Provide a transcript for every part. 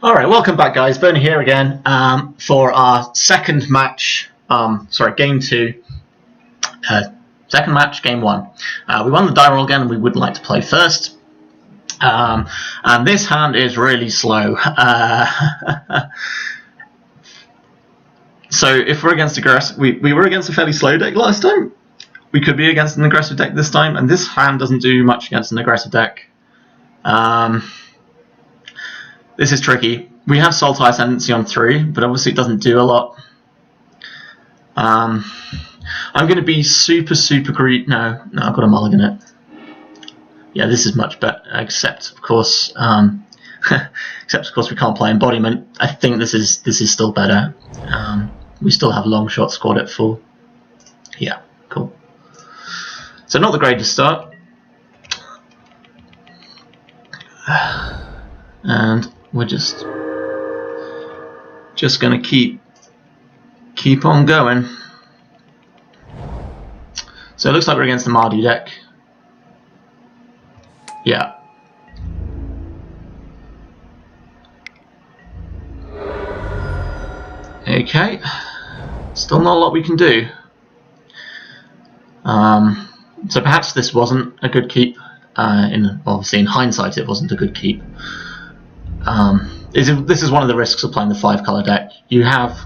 Alright, welcome back guys, Bernie here again for our second match, game 2, second match, game 1. We won the die roll again and we would like to play first. And this hand is really slow. So if we're against aggressive, we were against a fairly slow deck last time. We could be against an aggressive deck this time, and this hand doesn't do much against an aggressive deck. This is tricky. We have Sultai Ascendancy on 3, but obviously it doesn't do a lot. I'm going to be super greedy. No, I've got a mulligan it. Yeah, this is much better. Except of course, we can't play Embodiment. I think this is still better. We still have Long Shot squad at full. Yeah, cool. So not the greatest start. And we're just gonna keep on going. So it looks like we're against the Mardu deck. Yeah. Okay. Still not a lot we can do. So perhaps this wasn't a good keep. Obviously in hindsight it wasn't a good keep. This is one of the risks of playing the 5-color deck. You have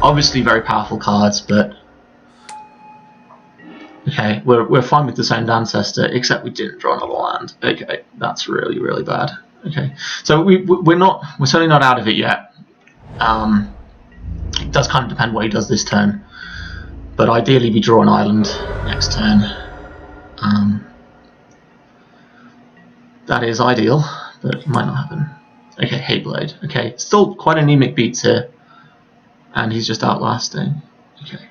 obviously very powerful cards, but okay, we're fine with Descend Ancestor, except we didn't draw another land. Okay, that's really bad. Okay, so we're certainly not out of it yet. It does kind of depend what he does this turn, but ideally we draw an island next turn. That is ideal, but it might not happen. Okay, Hayblade. Okay, still quite anemic beats here, and he's just outlasting. Okay.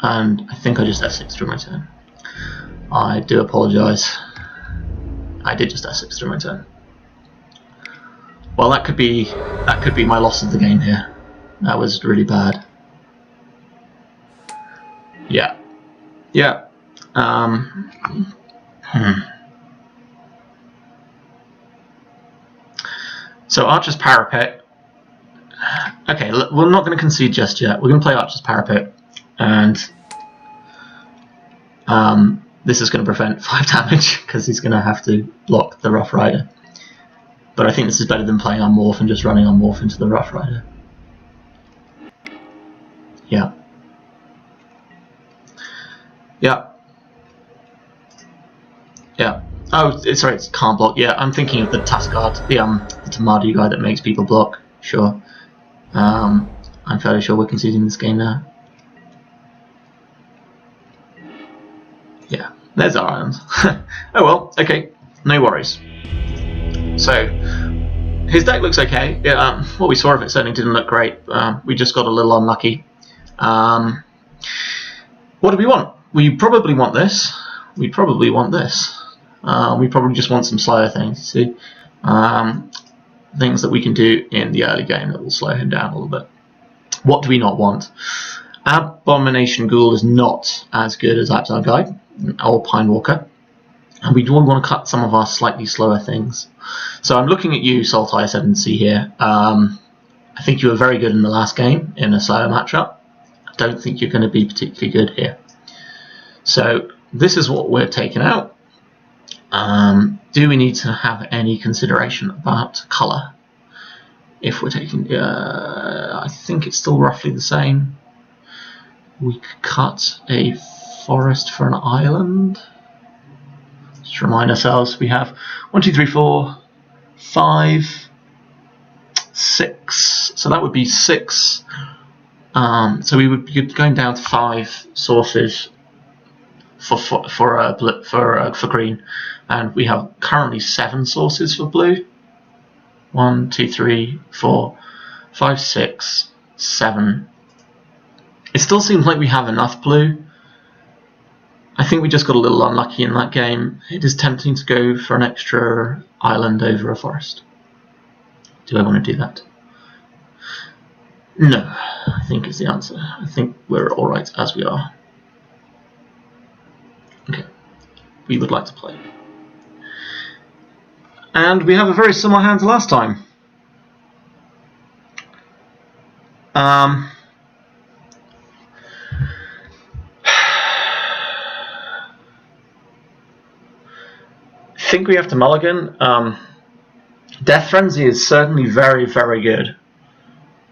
And I think I just F6 through my turn. I do apologise. I did just F6 through my turn. Well, that could be my loss of the game here. That was really bad. Yeah. Yeah. So Archer's Parapet. Okay, we're not going to concede just yet. We're going to play Archer's Parapet, and this is going to prevent 5 damage because he's going to have to block the Rough Rider. But I think this is better than playing on Morph and just running on Morph into the Rough Rider. Yeah. Yeah. Yeah. Oh, sorry, it's can't block. Yeah, I'm thinking of the Taskard, the Tamadu guy that makes people block. Sure. I'm fairly sure we're conceding this game now. Yeah, there's our island. Oh well, okay, no worries. So, his deck looks okay. Yeah, what we saw of it certainly didn't look great. We just got a little unlucky. What do we want? We probably want this. We probably want this. We probably just want some slower things, you see. Things that we can do in the early game that will slow him down a little bit. What do we not want? Abomination Ghoul is not as good as Aptar Guide or Pine Walker, and we do want to cut some of our slightly slower things. So I'm looking at you, Sultai Ascendancy here. I think you were very good in the last game in a slower matchup. I don't think you're going to be particularly good here. So this is what we're taking out. Do we need to have any consideration about colour? If we're taking, I think it's still roughly the same. We could cut a forest for an island. Just remind ourselves we have 1, 2, 3, 4, 5, 6. So that would be 6. So we would be going down to 5 sources for green, and we have currently 7 sources for blue. 1, 2, 3, 4, 5, 6, 7. It still seems like we have enough blue. I think we just got a little unlucky in that game. It is tempting to go for an extra island over a forest. Do I want to do that? No, I think is the answer. I think we're alright as we are. Okay, we would like to play. And we have a very similar hand to last time. I think we have to mulligan. Death Frenzy is certainly very, very good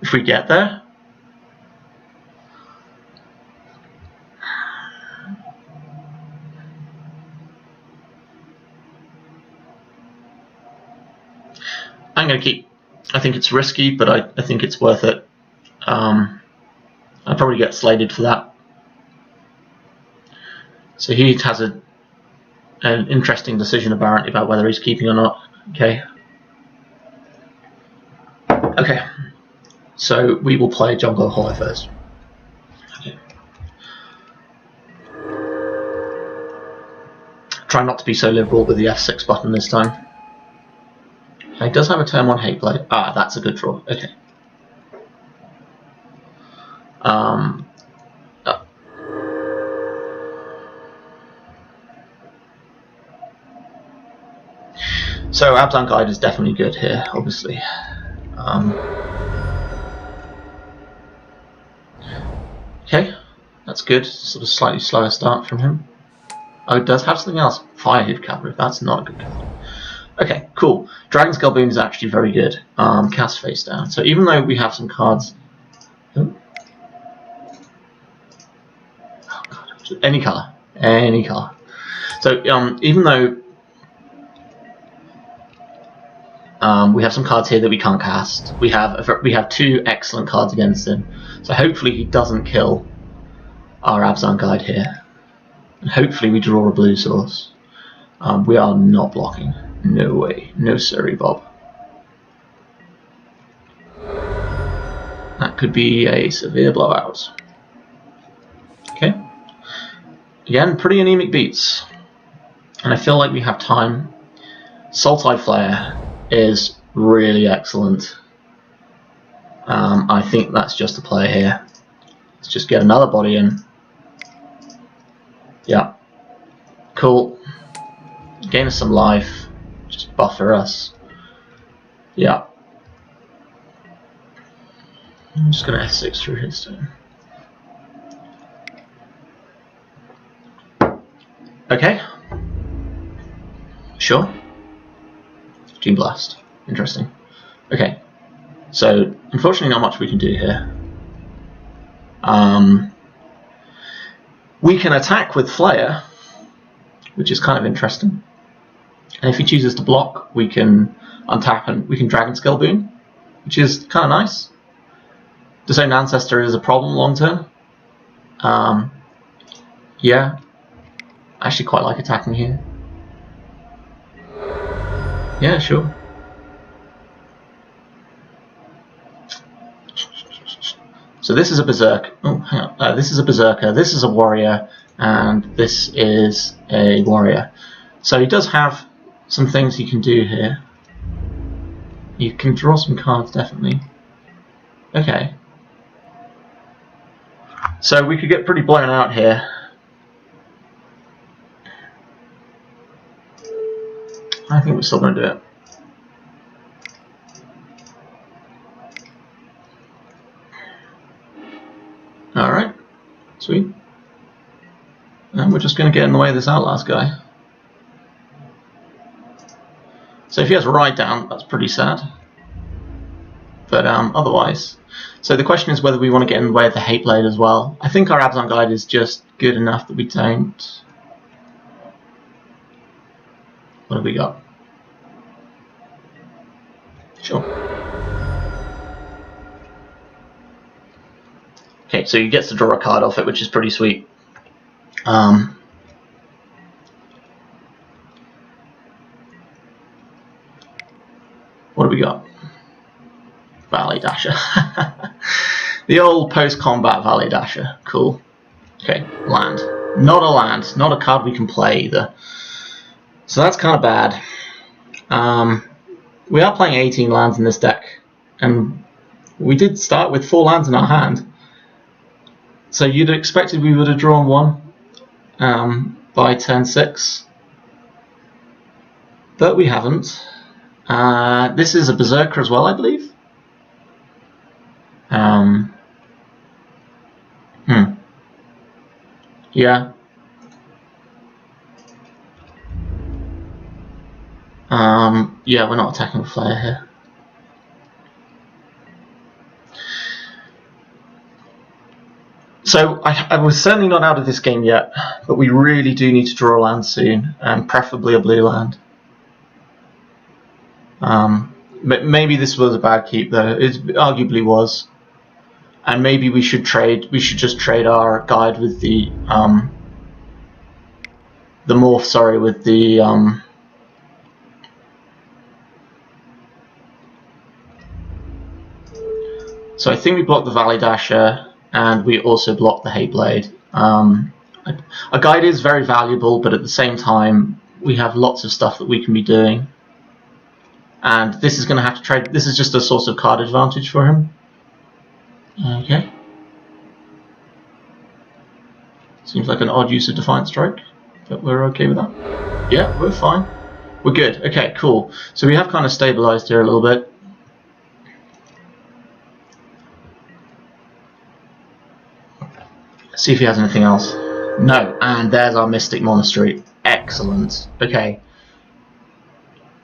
if we get there. I'm going to keep. I think it's risky, but I think it's worth it. I'll probably get slated for that. So he has an interesting decision apparently about whether he's keeping or not. Okay. Okay. So we will play Jungle Hollow first. Okay. Try not to be so liberal with the F6 button this time. He does have a turn 1 hate blade. Ah, that's a good draw. Okay. So Abzan Guide is definitely good here, obviously. Okay, that's good. Sort of slightly slower start from him. Oh, it does have something else. Firehoof Cavalry. That's not a good card. Okay, cool. Dragon Skull Boon is actually very good. Cast face down. So even though we have some cards... Oh God, any colour. Any colour. So even though we have some cards here that we can't cast, we have 2 excellent cards against him. So hopefully he doesn't kill our Abzan Guide here. And hopefully we draw a blue source. We are not blocking. No way. No siree, Bob. That could be a severe blowout. Okay. Again, pretty anemic beats. And I feel like we have time. Sultai Flare is really excellent. I think that's just a play here. Let's just get another body in. Yeah. Cool. Gain us some life. Just buffer us. Yeah. I'm just going to F6 through his turn. Okay. Sure. Gene Blast. Interesting. Okay. So, unfortunately not much we can do here. We can attack with Flare, which is kind of interesting. And if he chooses to block, we can untap and we can Dragon Skull Boon, which is kind of nice. Disowned Ancestor is a problem long term. Yeah, I actually quite like attacking here. Yeah, sure. So this is a Berserk. Oh, hang on. This is a Berserker. This is a Warrior, and this is a Warrior. So he does have some things he can do here. You can draw some cards, definitely. Okay. So we could get pretty blown out here. I think we're still going to do it. Alright. Sweet. And we're just going to get in the way of this Outlast guy. So if he has a Ride Down, that's pretty sad. But otherwise... So the question is whether we want to get in the way of the Hate Blade as well. I think our Abzan Guide is just good enough that we don't... What have we got? Sure. Okay, so he gets to draw a card off it, which is pretty sweet. What do we got? Valley Dasher. The old post-combat Valley Dasher. Cool. Okay, land. Not a land. Not a card we can play either. So that's kind of bad. We are playing 18 lands in this deck, and we did start with 4 lands in our hand. So you'd have expected we would have drawn 1 by turn 6, but we haven't. This is a berserker as well, I believe. Yeah. Yeah, we're not attacking the flare here. So I was certainly not out of this game yet, but we really do need to draw a land soon, and preferably a blue land. Maybe this was a bad keep though. It arguably was, and maybe we should trade. We should just trade our guide with the morph. Sorry, with the So I think we blocked the Valley Dasher, and we also blocked the Hayblade. A guide is very valuable, but at the same time, we have lots of stuff that we can be doing. And this is going to have to trade. This is just a source of card advantage for him. Okay. Seems like an odd use of Defiant Strike, but we're okay with that. Yeah, we're fine. We're good. Okay, cool. So we have kind of stabilized here a little bit. See if he has anything else. No, and there's our Mystic Monastery. Excellent. Okay.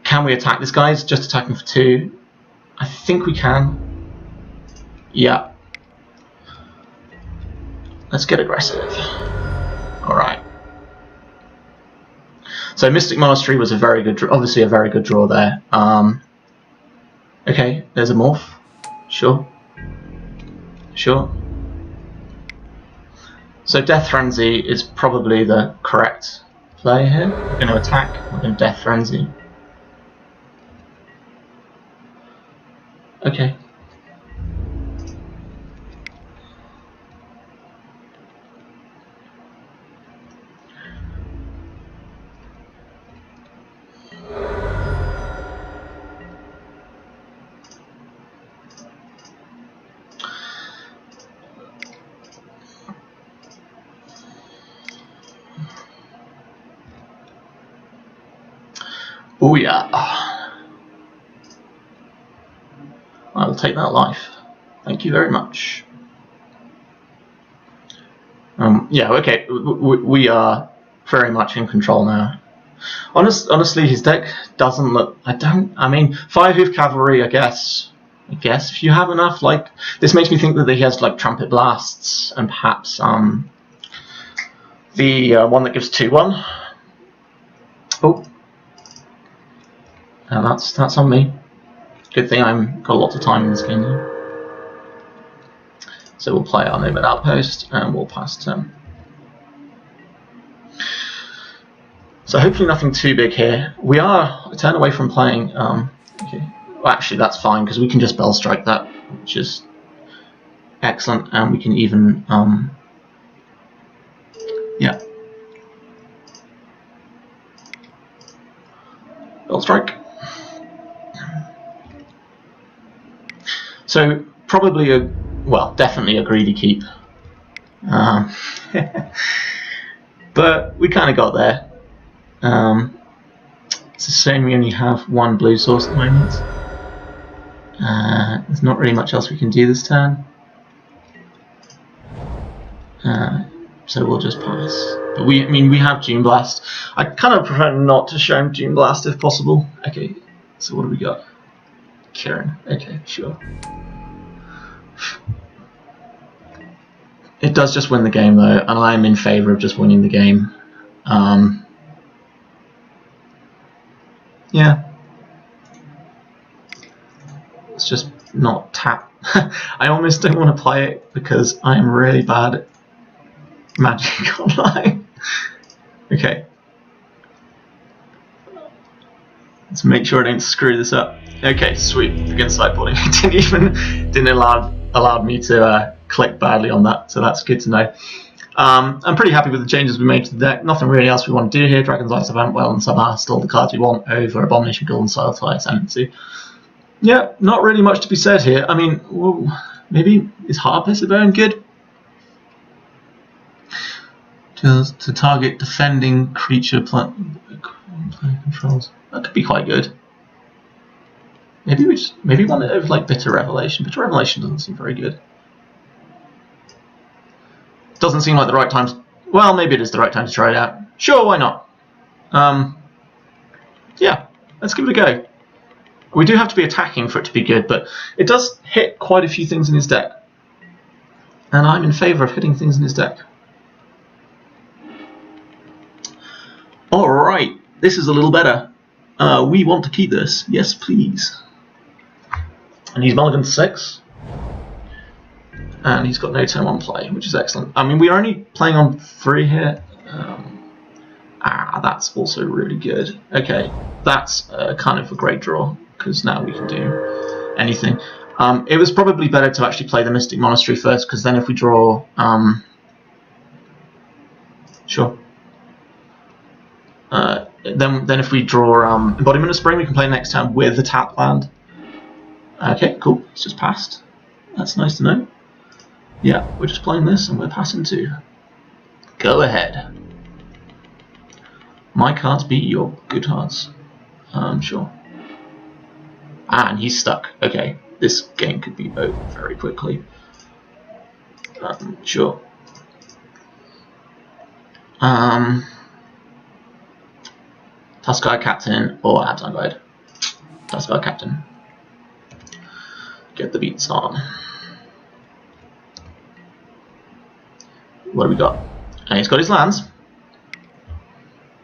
Can we attack this guy? He's just attacking for 2. I think we can. Yeah. Let's get aggressive. Alright. So Mystic Monastery was a very good draw, obviously a very good draw there. Okay, there's a morph. Sure. Sure. So Death Frenzy is probably the correct play here. We're going to attack, we're going to Death Frenzy. Okay. Oh yeah. I will take that life. Thank you very much. Yeah, okay. We are very much in control now. Honestly, his deck doesn't look. I mean, 5-hoof cavalry. I guess if you have enough, like this makes me think that he has like trumpet blasts and perhaps the one that gives 2/1. Oh. That's on me. Good thing I've got lots of time in this game now. So we'll play our Nomad Outpost and we'll pass turn. So hopefully nothing too big here. We are a turn away from playing. Okay. Well, actually that's fine because we can just Bell Strike that, which is excellent, and we can even yeah. Bell Strike. So probably definitely a greedy keep, but we kind of got there. It's a shame we only have one blue source at the moment. There's not really much else we can do this turn, so we'll just pass. But I mean, we have Dune Blast. I kind of prefer not to show him Dune Blast if possible. Okay, so what do we got? Kieran. Okay, sure. It does just win the game though, and I am in favour of just winning the game. Yeah. Let's just not tap. I almost don't want to play it because I am really bad at Magic Online. Okay. Let's make sure I don't screw this up. Okay, sweet. Begin sideboarding. It didn't allow me to click badly on that, so that's good to know. I'm pretty happy with the changes we made to the deck. Nothing really else we want to do here. Dragon's Eyes of Antwell and Subhast, all the cards we want over Abomination Golden Soilfire Ascendancy. Yeah, not really much to be said here. I mean, maybe is Harpist a Bone good? To target defending creature player controls. That could be quite good. maybe one over like Bitter Revelation. Bitter Revelation doesn't seem very good. Doesn't seem like the right time. Well, maybe it is the right time to try it out. Sure, why not? Yeah, let's give it a go. We do have to be attacking for it to be good, but it does hit quite a few things in his deck. And I'm in favour of hitting things in his deck. Alright, this is a little better. We want to keep this. Yes, please. And he's mulligan 6. And he's got no turn 1 play, which is excellent. I mean, we're only playing on 3 here. That's also really good. Okay, that's kind of a great draw, because now we can do anything. It was probably better to actually play the Mystic Monastery first, because then if we draw... sure. Then if we draw Embodiment of Spring, we can play next turn with the tap land. Okay, cool. It's just passed. That's nice to know. Yeah, we're just playing this and we're passing too. Go ahead. My cards beat your good cards. Sure. And he's stuck. Okay, this game could be over very quickly. Sure. Tuskar Captain or Abzan Guide. Tuskar Captain. Get the beats on. What do we got? And he's got his lands.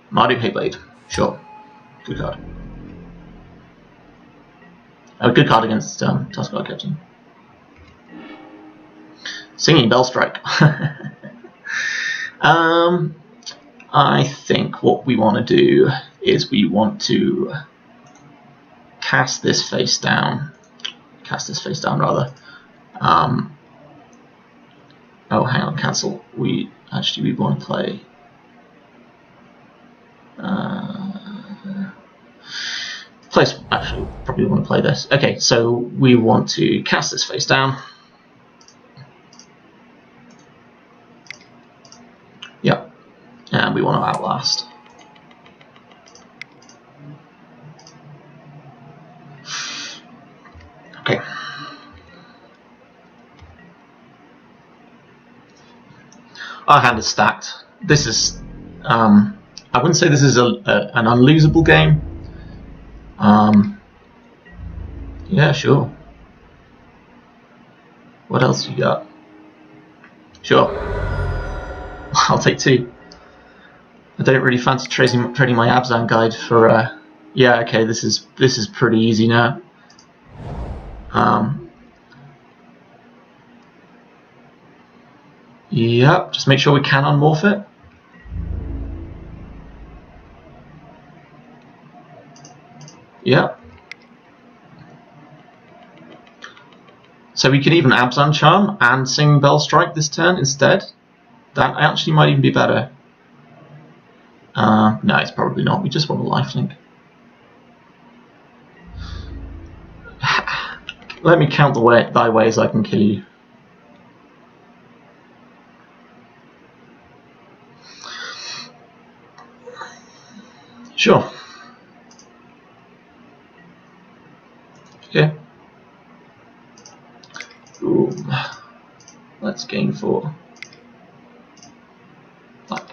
Marduk Hayblade. Sure. Good card. A good card against Tuskar Captain. Singing Bellstrike. I think what we want to do is we want to cast this face down. Cast this face down, rather. Oh, hang on, cancel. We want to play. Actually, probably want to play this. Okay, so we want to cast this face down. Yep, and we want to outlast. Okay. Our hand is stacked. This is, I wouldn't say this is an unlosable game. Yeah, sure. What else you got? Sure. I'll take 2. I don't really fancy trading my Abzan Guide for. Yeah, okay. This is pretty easy now. Yep. Just make sure we can unmorph it. Yep. So we can even Abzan Charm and Sing Bellstrike this turn instead. That actually might even be better. No, it's probably not. We just want a lifelink. Let me count thy ways I can kill you. Sure. Okay. Boom. Let's gain 4. Black.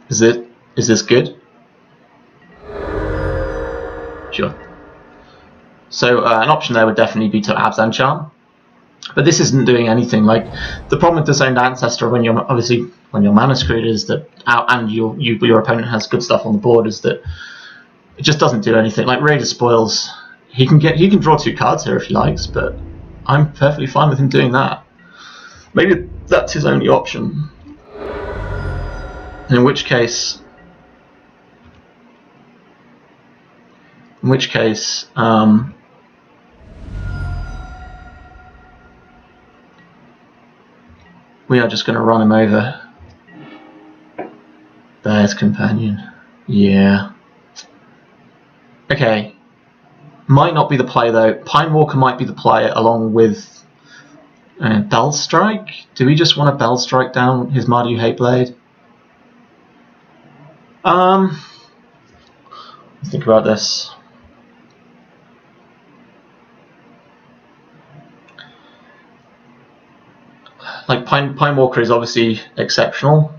Is this good? Sure. So an option there would definitely be to Abzan Charm. But this isn't doing anything. Like, the problem with Disowned Ancestor when you're mana screwed is that, and your opponent has good stuff on the board, is that it just doesn't do anything. Like Raider Spoils, he can draw 2 cards here if he likes, but I'm perfectly fine with him doing that. Maybe that's his only option. In which case, we are just going to run him over. Bear's Companion. Yeah. Okay. Might not be the play though. Pine Walker might be the play along with And Bell Strike? Do we just want to Bell Strike down his Mardu Hateblade? Let's think about this. Like Pine Walker is obviously exceptional.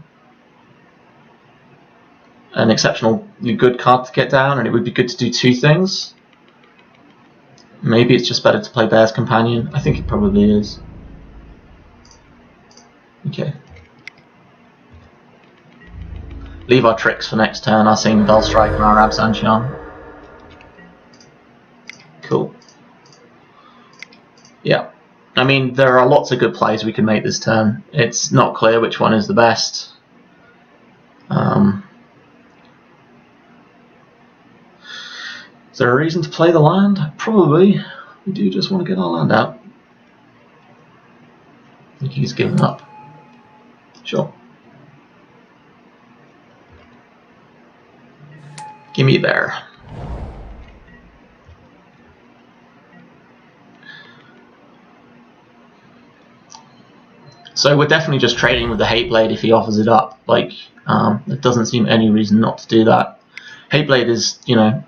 An exceptionally good card to get down, and it would be good to do two things. Maybe it's just better to play Bear's Companion. I think it probably is. Okay. Leave our tricks for next turn, our Sing Bell Strike and our Absanchan. Cool. Yeah. I mean, there are lots of good plays we can make this turn. It's not clear which one is the best. Is there a reason to play the land? Probably. We do just want to get our land out. I think he's given up. Sure. Give me there. So we're definitely just trading with the Hateblade if he offers it up. Like, there doesn't seem any reason not to do that. Hateblade is, you know,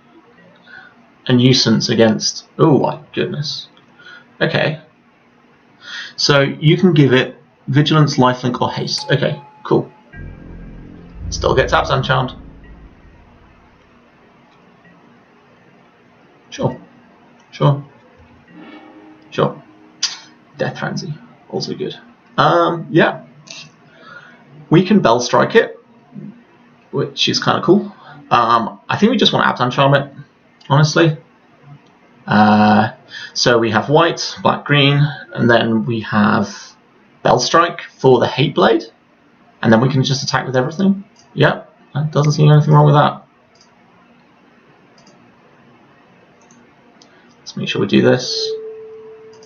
a nuisance against... Oh my goodness. Okay. So you can give it Vigilance, Lifelink, or Haste. Okay, cool. Still gets Absanchan. Sure. Sure. Sure. Death Frenzy. Also good. Yeah. We can Bell Strike it, which is kind of cool. I think we just want to Absanchan it, honestly. So we have white, black, green, and then we have Bell Strike for the Hateblade, and then we can just attack with everything. Yeah, doesn't seem anything wrong with that. Let's make sure we do this.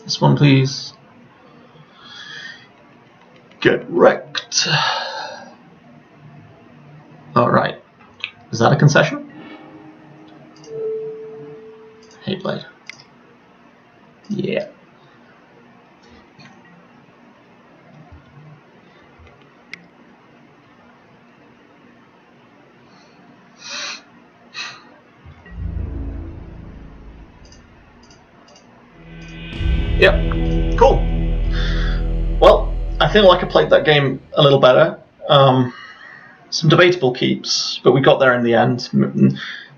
This one, please. Get wrecked. Alright. Is that a concession? Hateblade. Yeah. Yep. Cool. Well, I feel like I played that game a little better. Some debatable keeps, but we got there in the end.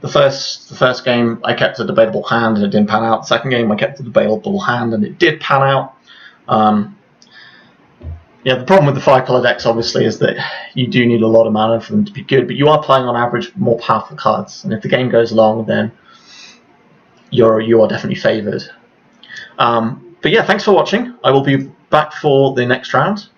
The first game I kept a debatable hand and it didn't pan out. The second game I kept a debatable hand and it did pan out. Yeah, the problem with the 5-color decks obviously is that you do need a lot of mana for them to be good, but you are playing on average more powerful cards, and if the game goes long, then you are definitely favoured. But yeah, thanks for watching. I will be back for the next round.